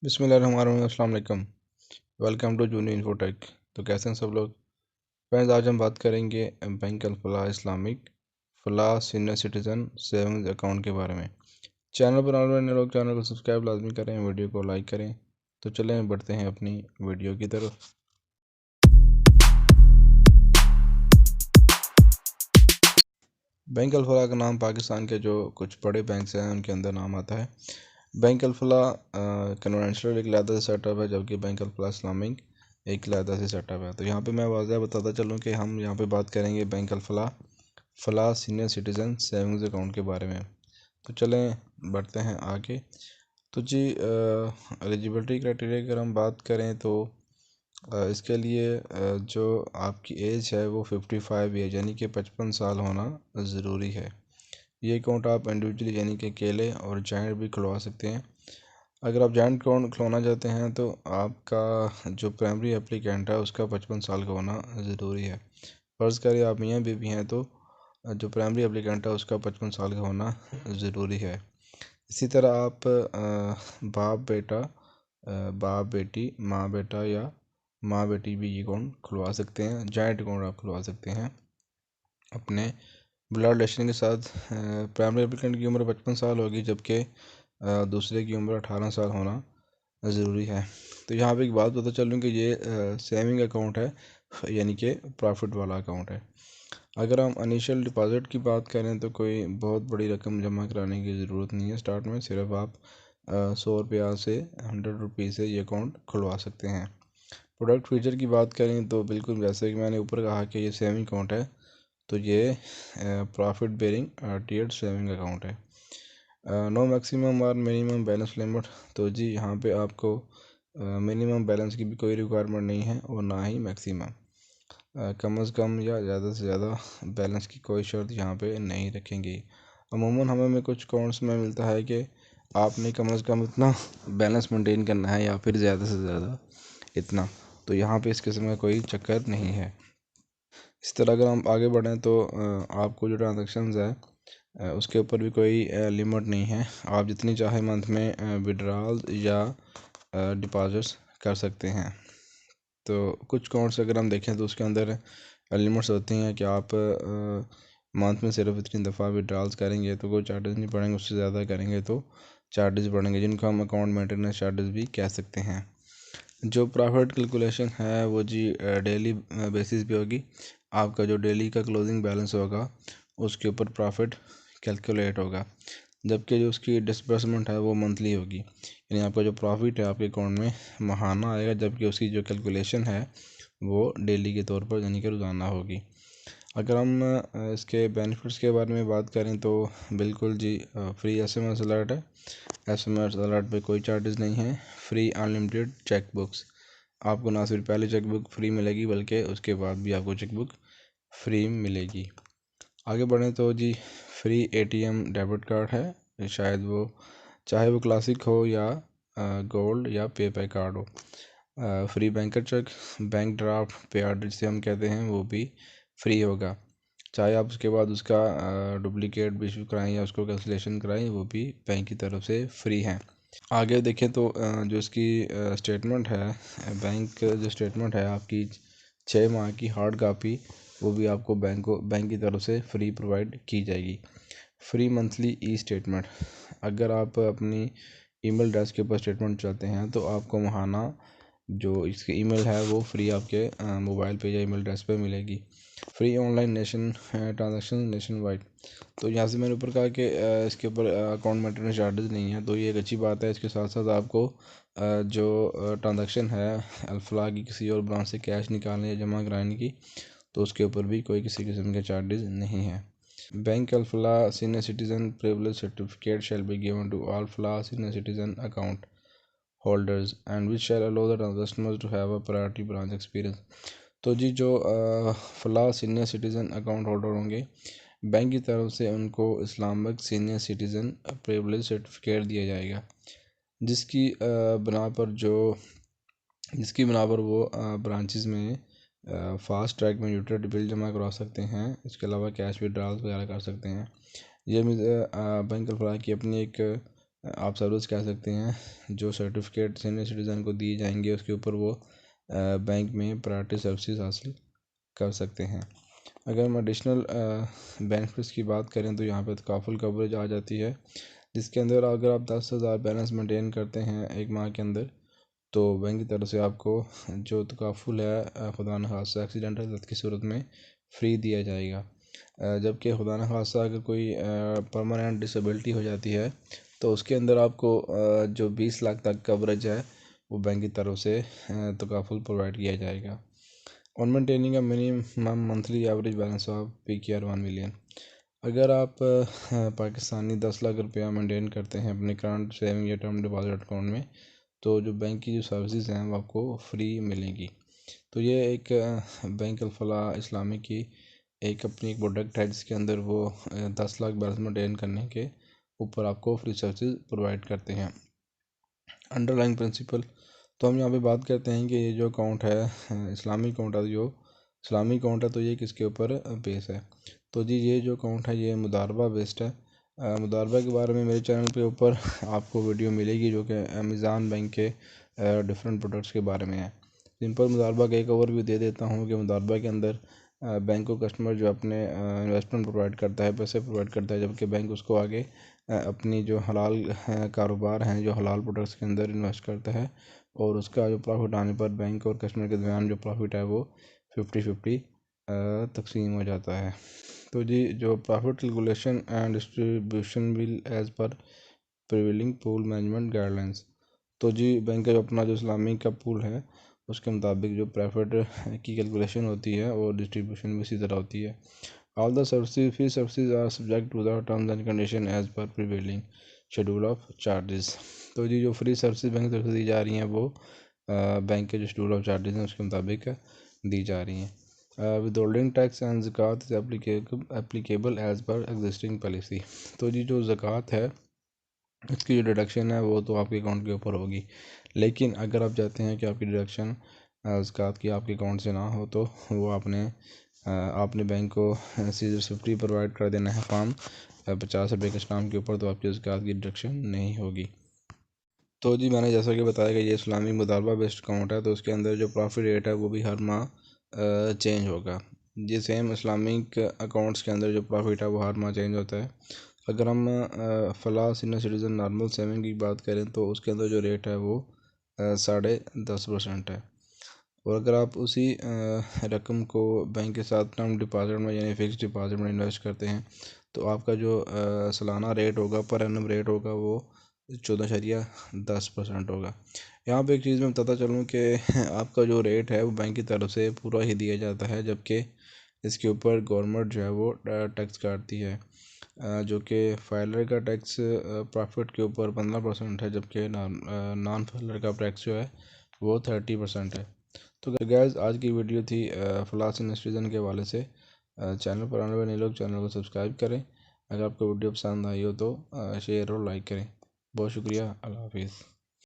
बिस्मिल्लाहिर्रहमानिर्रहीम, अस्सलाम वालेकुम। Welcome to Juni Infotech. तो कैसे हैं सब लोग फ्रेंड्स? आज हम बात करेंगे bank Al Falah Islamic Falah senior citizen savings account के बारे में। चैनल पर नए लोग चैनल को सब्सक्राइब लाजमी करें, वीडियो को लाइक करें। तो चलें बढ़ते हैं अपनी वीडियो की तरफ। बैंक अल फलाह का नाम पाकिस्तान के जो कुछ बड़े बैंक हैं उनके अंदर नाम आता है। बैंक अल फलाह कन्वेंशनल एक लैदा से सेटअप है, जबकि बैंक अल फलाह इस्लामिक एक लैदा से सेटअप है। तो यहाँ पे मैं वाज़ह बताता चलूँ कि हम यहाँ पे बात करेंगे बैंक अल फलाह सीनियर सिटीज़न सेविंग्स अकाउंट के बारे में। तो चलें बढ़ते हैं आगे। तो जी एलिजिबिलिटी क्राइटेरिया की अगर हम बात करें तो इसके लिए जो आपकी एज है वो 55 ईयर यानी कि 55 साल होना ज़रूरी है। ये अकाउंट आप इंडिविजुअली यानी कि अकेले और जॉइंट भी खुलवा सकते हैं। अगर आप जॉइंट अकाउंट खुलवाना चाहते हैं तो आपका जो प्राइमरी एप्लीकेंट है उसका 55 साल का होना ज़रूरी है। फ़र्ज़ करिए आप मियाँ बीवी हैं तो जो प्राइमरी एप्लीकेंट है उसका 55 साल का होना ज़रूरी है। इसी तरह आप बाप बेटा, बाप बेटी, माँ बेटा या माँ बेटी भी ये अकाउंट खुलवा सकते हैं। जॉइंट अकाउंट आप खुलवा सकते हैं अपने ब्लड रिलेशन के साथ। प्राइमरी एप्लीकेंट की उम्र 55 साल होगी, जबकि दूसरे की उम्र 18 साल होना ज़रूरी है। तो यहाँ पे एक बात पता चलूँ कि ये सेविंग अकाउंट है यानी कि प्रॉफिट वाला अकाउंट है। अगर हम इनिशियल डिपॉज़िट की बात करें तो कोई बहुत बड़ी रकम जमा कराने की ज़रूरत नहीं है। स्टार्ट में सिर्फ आप 100 रुपया से 100 रुपये से ये अकाउंट खुलवा सकते हैं। प्रोडक्ट फीचर की बात करें तो बिल्कुल जैसे कि मैंने ऊपर कहा कि ये सेविंग अकाउंट है, तो ये profit bearing tiered saving account है। नो मैक्सिमम और मिनिमम बैलेंस लिमिट। तो जी यहाँ पे आपको मिनिमम बैलेंस की भी कोई रिक्वायरमेंट नहीं है और ना ही मैक्सिमम। कम से कम या ज़्यादा से ज़्यादा बैलेंस की कोई शर्त यहाँ पे नहीं रखेंगे। अमूमन हमें कुछ अकाउंट्स में मिलता है कि आपने कम से कम इतना बैलेंस मेंटेन करना है या फिर ज़्यादा से ज़्यादा इतना। तो यहाँ पे इस किस्म का कोई चक्कर नहीं है। इस तरह अगर हम आगे बढ़ें तो आपको जो ट्रांजेक्शन्स है उसके ऊपर भी कोई लिमिट नहीं है। आप जितनी चाहे मंथ में विड्रॉल या डिपॉजिट्स कर सकते हैं। तो कुछ अकाउंट्स अगर हम देखें तो उसके अंदर लिमिट्स होती हैं कि आप मंथ में सिर्फ इतनी दफ़ा विड्रॉल्स करेंगे तो कोई चार्जेस नहीं पड़ेंगे, उससे ज़्यादा करेंगे तो चार्जेस बढ़ेंगे, जिनको हम अकाउंट मेंटेनेंस चार्जेस भी कह सकते हैं। जो प्रॉफिट कैलकुलेशन है वो जी डेली बेसिस पे होगी। आपका जो डेली का क्लोजिंग बैलेंस होगा उसके ऊपर प्रॉफिट कैलकुलेट होगा, जबकि जो उसकी डिस्बर्समेंट है वो मंथली होगी। यानी आपका जो प्रॉफिट है आपके अकाउंट में महाना आएगा, जबकि उसकी जो कैलकुलेशन है वो डेली के तौर पर यानी कि रोज़ाना होगी। अगर हम इसके बेनिफिट्स के बारे में बात करें तो बिल्कुल जी फ्री एसएमएस अलर्ट है। एसएमएस अलर्ट पे कोई चार्जेस नहीं है। फ्री अनलिमिटेड चेक बुक्स, आपको ना सिर्फ पहले चेक बुक फ्री मिलेगी बल्कि उसके बाद भी आपको चेक बुक फ्री मिलेगी। आगे बढ़ें तो जी फ्री एटीएम डेबिट कार्ड है, शायद वो चाहे वो क्लासिक हो या गोल्ड या पे कार्ड हो। Free banker cheque, bank draft pay order जिसे हम कहते हैं वो भी फ्री होगा। चाहे आप उसके बाद उसका डुप्लीकेट भी इशू कराएं या उसको कैंसिलेशन कराएं, वो भी बैंक की तरफ से फ्री हैं। आगे देखें तो जो इसकी स्टेटमेंट है, बैंक जो स्टेटमेंट है आपकी 6 माह की हार्ड कापी, वो भी आपको बैंक की तरफ से फ्री प्रोवाइड की जाएगी। फ्री मंथली ई स्टेटमेंट, अगर आप अपनी ईमेल एड्रेस के ऊपर स्टेटमेंट चाहते हैं तो आपको महाना जो इसकी ईमेल है वो फ्री आपके मोबाइल पे या ईमेल एड्रेस पे मिलेगी। Free online nation transaction nation wide. तो यहाँ से मैंने ऊपर कहा कि इसके ऊपर अकाउंट मेंटेनेंस चार्जेस नहीं है, तो ये एक अच्छी बात है। इसके साथ साथ आपको जो ट्रांजेक्शन है अल्फला की किसी और ब्रांच से कैश निकालने या जमा कराने की, तो उसके ऊपर भी कोई किसी किस्म के चार्जेस नहीं है। Bank Alfalah senior citizen privilege certificate shall be given to all Falah senior citizen account holders and which shall allow the customers to have a priority branch experience. तो जी जो Falah senior citizen account holder होंगे, bank की तरफ से उनको Islamic senior citizen privilege certificate दिया जाएगा, जिसकी बिना पर वो ब्रांचेस में फास्ट ट्रैक में यूटिलिटी बिल जमा करवा सकते हैं। इसके अलावा कैश विड्रॉल वगैरह कर सकते हैं। ये बैंक फलाह की अपनी एक आप सर्विस कह सकते हैं, जो सर्टिफिकेट सीनियर सिटीज़न को दिए जाएंगे उसके ऊपर वो बैंक में प्रायोरिटी सर्विसेज हासिल कर सकते हैं। अगर हम एडिशनल बेनिफिट्स की बात करें तो यहाँ पे तकाफुल कवरेज आ जाती है, जिसके अंदर अगर आप 10,000 बैलेंस मेंटेन करते हैं एक माह के अंदर तो बैंक की तरफ से आपको जो तकाफुल है खुदा न खास्ता एक्सीडेंटल डेथ की सूरत में फ्री दिया जाएगा। जबकि खुदा न खास्ता अगर कोई परमानेंट डिसेबिलिटी हो जाती है तो उसके अंदर आपको जो 20 लाख तक कवरेज है वो बैंक की तरफ से तकाफुल प्रोवाइड किया जाएगा। On maintaining a minimum monthly average balance of PKR 1 million. अगर आप पाकिस्तानी 10 लाख रुपया मेंटेन करते हैं अपने करंट सेविंग या टर्म डिपॉजिट अकाउंट में तो जो बैंक की जो सर्विसेज हैं वो आपको फ्री मिलेंगी। तो ये एक बैंक अल-फलाह इस्लामी की अपनी एक प्रोडक्ट है जिसके अंदर वो 10 लाख बैलेंस मेंटेन करने के ऊपर आपको फ्री सर्विसेज प्रोवाइड करते हैं। अंडरलाइंग प्रिंसिपल, तो हम यहाँ पे बात करते हैं कि ये जो अकाउंट है इस्लामी अकाउंट है, जो इस्लामी अकाउंट है तो ये किसके ऊपर बेस है। तो जी ये जो अकाउंट है ये मुदारबा बेस्ड है। मुदारबा के बारे में मेरे चैनल पे ऊपर आपको वीडियो मिलेगी जो कि अमेज़ान बैंक के डिफरेंट प्रोडक्ट्स के बारे में है। सिंपल मुदारबा का एक ओवरव्यू दे देता हूँ कि मुदारबा के अंदर बैंक को कस्टमर जो अपने इन्वेस्टमेंट प्रोवाइड करता है, पैसे प्रोवाइड करता है, जबकि बैंक उसको आगे अपनी जो हलाल कारोबार हैं, जो हलाल प्रोडक्ट्स के अंदर इन्वेस्ट करता है और उसका जो प्रॉफिट आने पर बैंक और कस्टमर के दरमियान जो प्रॉफिट है वो 50-50 तकसीम हो जाता है। तो जी जो profit regulation and distribution bill as per prevailing pool management guidelines. तो जी बैंक का जो अपना जो इस्लामी का पूल है उसके मुताबिक जो प्रॉफिट की कैलकुलेशन होती है और डिस्ट्रीब्यूशन भी इसी तरह होती है। All the services are subject to the terms and condition as per prevailing schedule of charges. तो जी जो फ्री सर्विसेज बैंक तरफ से दी जा रही हैं वो बैंक के जो शेड्यूल ऑफ चार्जेस हैं उसके मुताबिक दी जा रही हैं। विदहोल्डिंग टैक्स एंड ज़कात is applicable as per existing policy. तो जी जो ज़कात है इसकी जो डिडक्शन है वो तो आपके अकाउंट के ऊपर होगी, लेकिन अगर आप चाहते हैं कि आपकी डिडक्शन ज़कात की आपके अकाउंट से ना हो तो वो आपने बैंक को C50 प्रोवाइड कर देना है फॉर्म 50 रुपये के स्टाम्प के ऊपर, तो आपकी ज़कात की डिडक्शन नहीं होगी। तो जी मैंने जैसा कि बताया कि ये इस्लामी मुदारबा बेस्ड अकाउंट है तो उसके अंदर जो प्रॉफिट रेट है वो भी हर माह चेंज होगा। ये सेम इस्लामिक अकाउंट्स के अंदर जो प्रॉफिट है वो हर माह चेंज होता है। अगर हम फलाह सीनियर सिटीज़न नॉर्मल सेविंग की बात करें तो उसके अंदर जो रेट है वो 10.5% है। और अगर आप उसी रकम को बैंक के साथ टर्म डिपॉजिट में यानी फ़िक्स डिपॉजिट में इन्वेस्ट करते हैं तो आपका जो सालाना रेट होगा, पर एनम रेट होगा वो 14.10% होगा। यहाँ पे एक चीज़ मैं बताता चलूँ कि आपका जो रेट है वो बैंक की तरफ से पूरा ही दिया जाता है, जबकि इसके ऊपर गवर्नमेंट जो है वो टैक्स काटती है, जो कि फाइलर का टैक्स प्रॉफिट के ऊपर 15% है, जबकि नॉन फाइलर का टैक्स जो है वो 30% है। तो गैस आज की वीडियो थी फ्लास इंडस्ट्रीजन के हवाले से। चैनल पर आने वाले नए लोग चैनल को सब्सक्राइब करें। अगर आपको वीडियो पसंद आई हो तो शेयर और लाइक करें। बहुत शुक्रिया। अल्लाह हाफिज़।